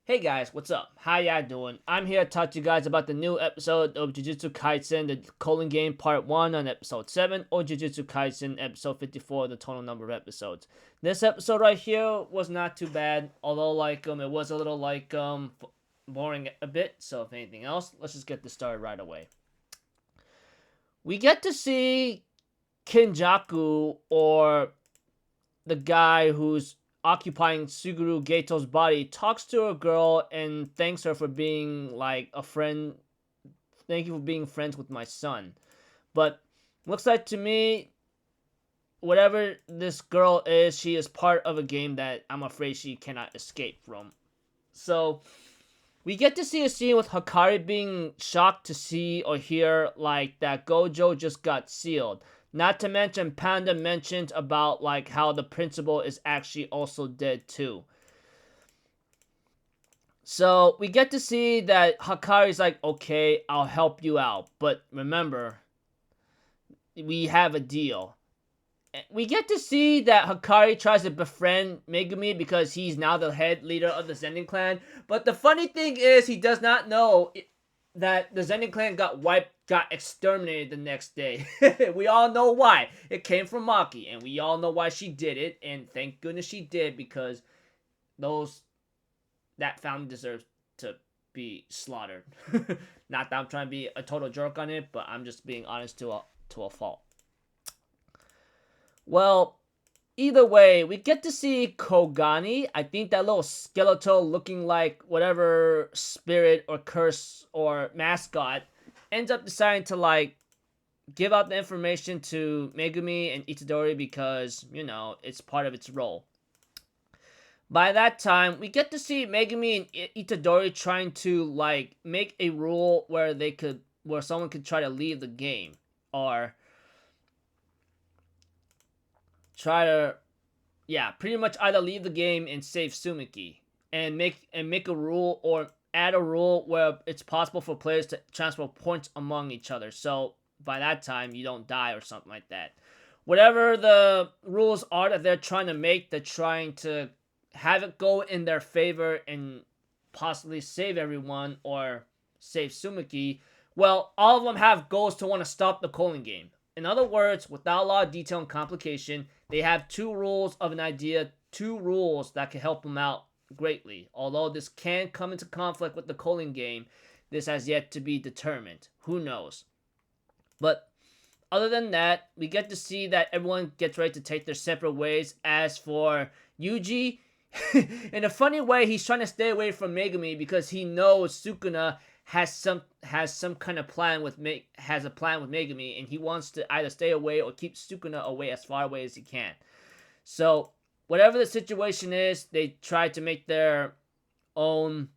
Hey guys, what's up? How y'all doing? I'm here to talk to you guys about the new episode of Jujutsu Kaisen, the Colon Game Part 1 on episode 7, or Jujutsu Kaisen episode 54, the total number of episodes. This episode right here was not too bad, although it was a little boring a bit, so if anything else, let's just get this started right away. We get to see Kinjaku, or the guy who's occupying Suguru Geto's body, talks to a girl and thanks her for being like a friend. Thank you for being friends with my son. But looks like to me, whatever this girl is, she is part of a game that I'm afraid she cannot escape from. So we get to see a scene with Hakari being shocked to see or hear like that Gojo just got sealed. Not to mention Panda mentioned about like how the principal is actually also dead too. So we get to see that Hakari's like, okay, I'll help you out. But remember, we have a deal. We get to see that Hakari tries to befriend Megumi because he's now the head leader of the Zenin clan. But the funny thing is, he does not know that the Zenin clan got exterminated the next day. We all know why. It came from Maki, and we all know why she did it. And thank goodness she did, because that family deserves to be slaughtered. Not that I'm trying to be a total jerk on it, but I'm just being honest to a fault. Well, either way, we get to see Kogani. I think that little skeletal looking like whatever spirit or curse or mascot ends up deciding to like give out the information to Megumi and Itadori because, it's part of its role. By that time, we get to see Megumi and Itadori trying to like make a rule where someone could try to leave the game, or pretty much either leave the game and save Sumiki, and make a rule or add a rule where it's possible for players to transfer points among each other. So by that time, you don't die or something like that. Whatever the rules are that they're trying to make, they're trying to have it go in their favor and possibly save everyone or save Sumiki. Well, all of them have goals to want to stop the Colon game. In other words, without a lot of detail and complication, they have two rules of an idea, two rules that can help them out greatly. Although this can come into conflict with the Colon game, this has yet to be determined. Who knows? But other than that, we get to see that everyone gets ready to take their separate ways. As for Yuji, in a funny way, he's trying to stay away from Megumi because he knows Sukuna has some kind of plan with Megumi, and he wants to either stay away or keep Sukuna away as far away as he can. So whatever the situation is, they try to make their own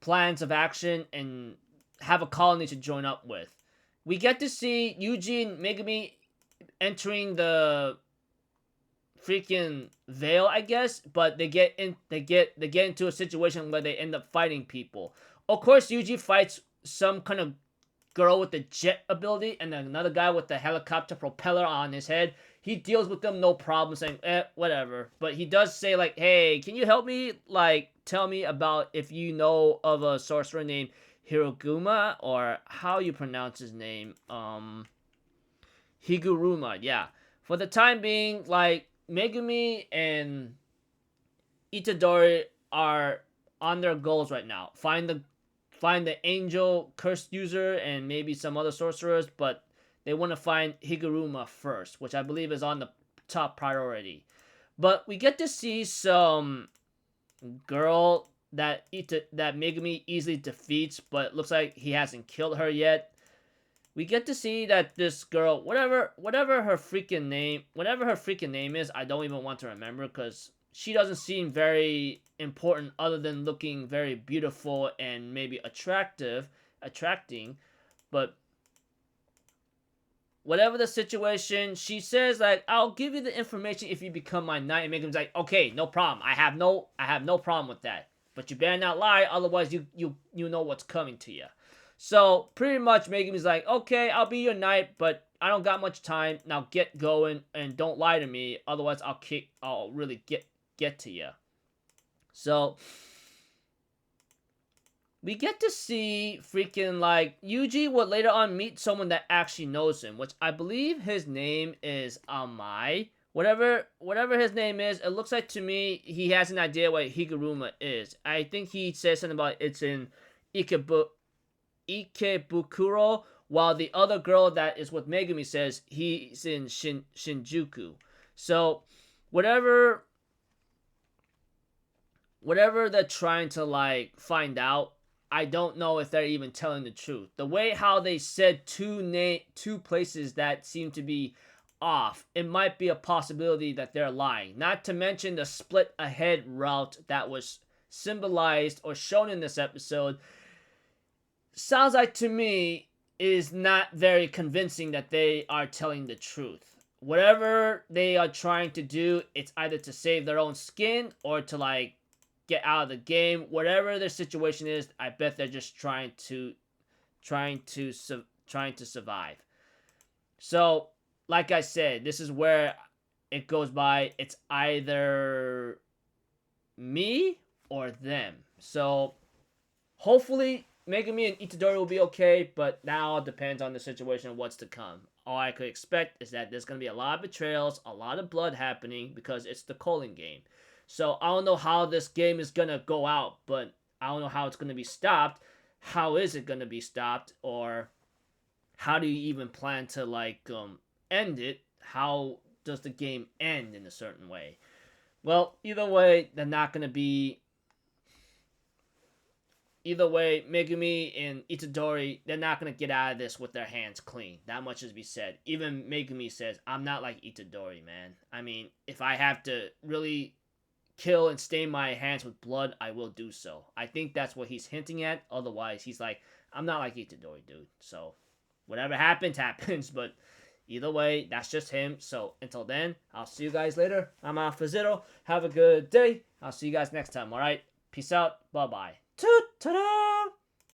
plans of action and have a colony to join up with. We get to see Yuji and Megumi entering the freaking veil, I guess, but they get into a situation where they end up fighting people. Of course, Yuji fights some kind of girl with the jet ability and then another guy with the helicopter propeller on his head. He deals with them no problem, saying whatever. But he does say like, hey, can you help me? Like, tell me about if you know of a sorcerer named Hiroguma, or how you pronounce his name, Higuruma. Yeah. For the time being, like, Megumi and Itadori are on their goals right now. Find the angel cursed user and maybe some other sorcerers, but they want to find Higuruma first, which I believe is on the top priority. But we get to see some girl that Megumi easily defeats, but it looks like he hasn't killed her yet. We get to see that this girl, whatever her freaking name is, I don't even want to remember because she doesn't seem very important other than looking very beautiful and maybe attracting. But whatever the situation, she says like, I'll give you the information if you become my knight. And Megumi's like, okay, no problem. I have no problem with that. But you better not lie, otherwise you know what's coming to you. So pretty much Megumi's like, okay, I'll be your knight, but I don't got much time. Now get going and don't lie to me, otherwise I'll really get to you. So we get to see freaking like Yuji would later on meet someone that actually knows him, which I believe his name is Amai. Whatever his name is, it looks like to me he has an idea what Higuruma is. I think he says something about it's in Ikebukuro, while the other girl that is with Megumi says he's in Shinjuku. So whatever they're trying to like find out, I don't know if they're even telling the truth. The way how they said two places that seem to be off, it might be a possibility that they're lying. Not to mention the split ahead route that was symbolized or shown in this episode. Sounds like to me is not very convincing that they are telling the truth. Whatever they are trying to do, it's either to save their own skin or to like get out of the game. Whatever their situation is, I bet they're just trying to survive. So, like I said, this is where it goes by. It's either me or them. So, hopefully, Megumi and Itadori will be okay, but that all depends on the situation of what's to come. All I could expect is that there's going to be a lot of betrayals, a lot of blood happening, because it's the Colon game. So I don't know how this game is going to go out, but I don't know how it's going to be stopped. How is it going to be stopped? Or how do you even plan to like end it? How does the game end in a certain way? Well, either way, they're not going to be... Either way, Megumi and Itadori, they're not going to get out of this with their hands clean. That much is be said. Even Megumi says, I'm not like Itadori, man. I mean, if I have to really kill and stain my hands with blood, I will do so. I think that's what he's hinting at. Otherwise, he's like, I'm not like Itadori, dude. So, whatever happens, happens. But either way, that's just him. So, until then, I'll see you guys later. I'm Alphazito. Have a good day. I'll see you guys next time, alright? Peace out. Bye-bye. Ta-da!